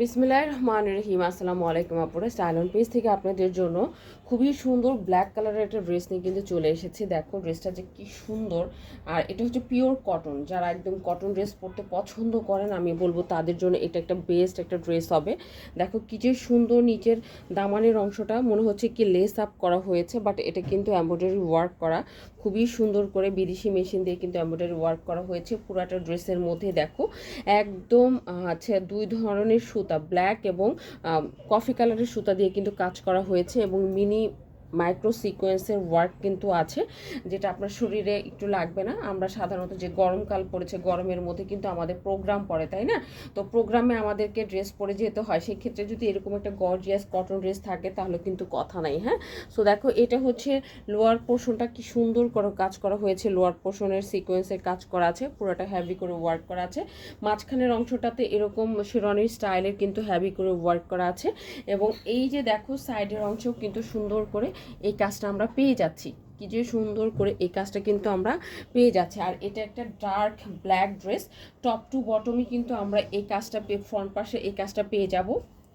বিসমিল্লাহির রহমানির রহিম। আসসালামু আলাইকুম আপুরা, স্টাইল অন পেজ থেকে আপনাদের জন্য খুবই সুন্দর ব্ল্যাক কালারের একটা ড্রেস নিয়ে কিন্তু চলে এসেছি। দেখো ড্রেসটা যে কি সুন্দর, আর এটা হচ্ছে পিওর কটন। যারা একদম কটন ড্রেস পরতে পছন্দ করেন আমি বলবো তাদের জন্য এটা একটা বেস্ট একটা ড্রেস হবে। দেখো কি যে সুন্দর, নিচের দামানের অংশটা মনে হচ্ছে কি লেস আপ করা হয়েছে, বাট এটা কিন্তু এমব্রয়ডারি ওয়ার্ক করা, খুবই সুন্দর করে বিদেশি মেশিন দিয়ে কিন্তু এমব্রয়ডারি ওয়ার্ক করা হয়েছে পুরাটা ড্রেসের মধ্যে। দেখো একদম আছে দুই ধরনের সুতা, ব্ল্যাক এবং কফি কালারের সুতা দিয়ে কিন্তু কাজ করা হয়েছে, এবং মিনি মাইক্রো সিকোয়েন্সের ওয়ার্ক কিন্তু আছে, যেটা আপনার শরীরে একটু লাগবে না। আমরা সাধারণত যে গরমকাল পড়েছে, গরমের মধ্যে কিন্তু আমাদের প্রোগ্রাম পড়ে, তাই না? তো প্রোগ্রামে আমাদেরকে ড্রেস পরে যেতে হয়, সেই ক্ষেত্রে যদি এরকম একটা গর্জিয়াস কটন ড্রেস থাকে তাহলে কিন্তু কথা নাই। হ্যাঁ, সো দেখো এটা হচ্ছে লোয়ার পোর্শনটা কি সুন্দর করে কাজ করা হয়েছে, লোয়ার পোর্শনের সিকোয়েন্সের কাজ করা আছে, পুরোটা হ্যাভি করে ওয়ার্ক করা আছে। মাঝখানের অংশটাতে এরকম শিরনির স্টাইলের কিন্তু হ্যাভি করে ওয়ার্ক করা আছে, এবং এই যে দেখো সাইডের অংশেও কিন্তু সুন্দর করে এই কাজটা আমরা পেয়ে যাচ্ছি। কি যে সুন্দর করে এই কাজটা কিন্তু আমরা পেয়ে যাচ্ছি। আর এটা একটা dark black dress, top to বটমই কিন্তু আমরা এই কাজটা ফ্রন্ট পাশে এই কাজটা পেয়ে যাব।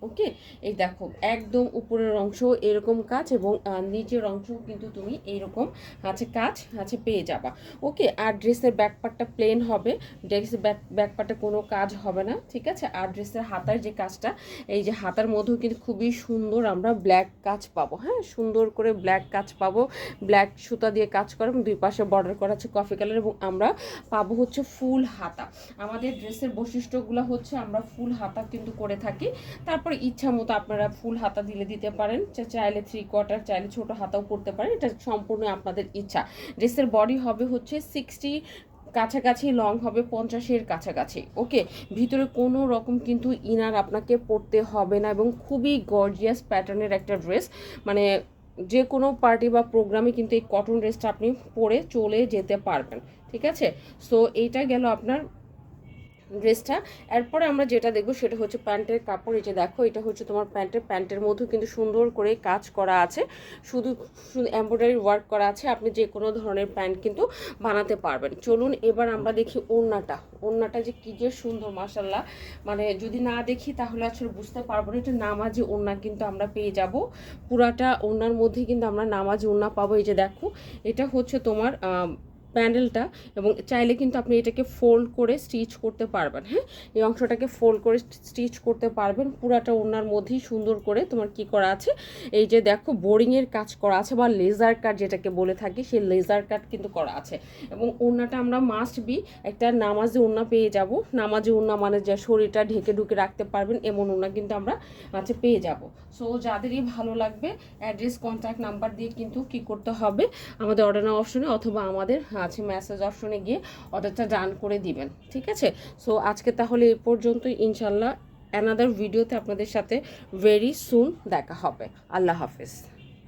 ওকে, এই দেখো একদম উপরের অংশ এরকম কাজ, এবং নিচের অংশ কিন্তু তুমি এইরকম আছে কাজ আছে পেয়ে যাবা। ওকে, আর ড্রেসের ব্যাক পার্টটা প্লেন হবে, ড্রেসের ব্যাক পার্টে কোনো কাজ হবে না, ঠিক আছে? আর ড্রেসের হাতার যে কাজটা, এই যে হাতার মধ্যেও কিন্তু খুবই সুন্দর আমরা ব্ল্যাক কাজ পাবো। হ্যাঁ, সুন্দর করে ব্ল্যাক কাজ পাবো, ব্ল্যাক সুতা দিয়ে কাজ করে, এবং দুই পাশে বর্ডার করা আছে কফি কালার, এবং আমরা পাবো হচ্ছে ফুল হাতা। আমাদের ড্রেসের বৈশিষ্ট্যগুলো হচ্ছে আমরা ফুল হাতা কিন্তু করে থাকি। তারপর ইচ্ছা মতো আপনারা ফুল হাতা দিতে পারেন, চাইলে 3/4, চাইলে ছোট হাতাও করতে পারেন, এটা সম্পূর্ণ আপনাদের ইচ্ছা। ড্রেসের বডি হবে হচ্ছে 60 কাছাকাছি, লং হবে 50-এর কাছাকাছি। ওকে, ভিতরে কোনো রকম কিন্তু ইনার আপনাকে পরতে হবে না, এবং খুবই গর্জিয়াস প্যাটার্নের একটা ড্রেস, মানে যে কোনো পার্টি বা প্রোগ্রামে কিন্তু এই কটন ড্রেসটা আপনি পরে চলে যেতে পারবেন, ঠিক আছে? সো এইটা গেল আপনার ড্রেসটা। এরপরে আমরা যেটা দেখবো সেটা হচ্ছে প্যান্টের কাপড়। এই যে দেখো এটা হচ্ছে তোমার প্যান্টের মধ্যেও কিন্তু সুন্দর করে কাজ করা আছে, শুধু এমব্রয়ডারি ওয়ার্ক করা আছে। আপনি যে কোনো ধরনের প্যান্ট কিন্তু বানাতে পারবেন। চলুন এবার আমরা দেখি ওড়নাটা যে কি যে সুন্দর, মাশাল্লাহ। মানে যদি না দেখি তাহলে আসলে বুঝতে পারবো না। এটা নামাজি ওড়না কিন্তু আমরা পেয়ে যাব, পুরাটা ওড়নার মধ্যে কিন্তু আমরা নামাজি ওড়না পাবো। এই যে দেখো এটা হচ্ছে তোমার প্যান্ডেলটা, এবং চাইলে কিন্তু আপনি এটাকে ফোল্ড করে স্টিচ করতে পারবেন। হ্যাঁ, এই অংশটাকে ফোল্ড করে স্টিচ করতে পারবেন। পুরাটা ওড়নার মধ্যেই সুন্দর করে তোমার কি করা আছে, এই যে দেখো বোরিংয়ের কাজ করা আছে, বা লেজার কাট যেটাকে বলে থাকি, সেই লেজার কাট কিন্তু করা আছে। এবং ওড়নাটা আমরা মাস্ট বি একটা নামাজি ওড়না পেয়ে যাব। নামাজি ওড়না মানে যে শরীরটা ঢেকে ঢুকে রাখতে পারবেন এমন ওড়না কিন্তু আমরা পেয়ে যাব। সো যাদেরই ভালো লাগবে অ্যাড্রেস কন্ট্যাক্ট নাম্বার দিয়ে কিন্তু কি করতে হবে, আমাদের অর্ডার নাও অপশনে অথবা আমাদের আছে মেসেজ অপশনে গিয়ে অর্ডারটা ডান করে দিবেন, ঠিক আছে? সো আজকে তাহলে এই পর্যন্তই, ইনশাল্লাহ অ্যানাদার ভিডিওতে আপনাদের সাথে ভেরি সুন দেখা হবে। আল্লাহ হাফেজ।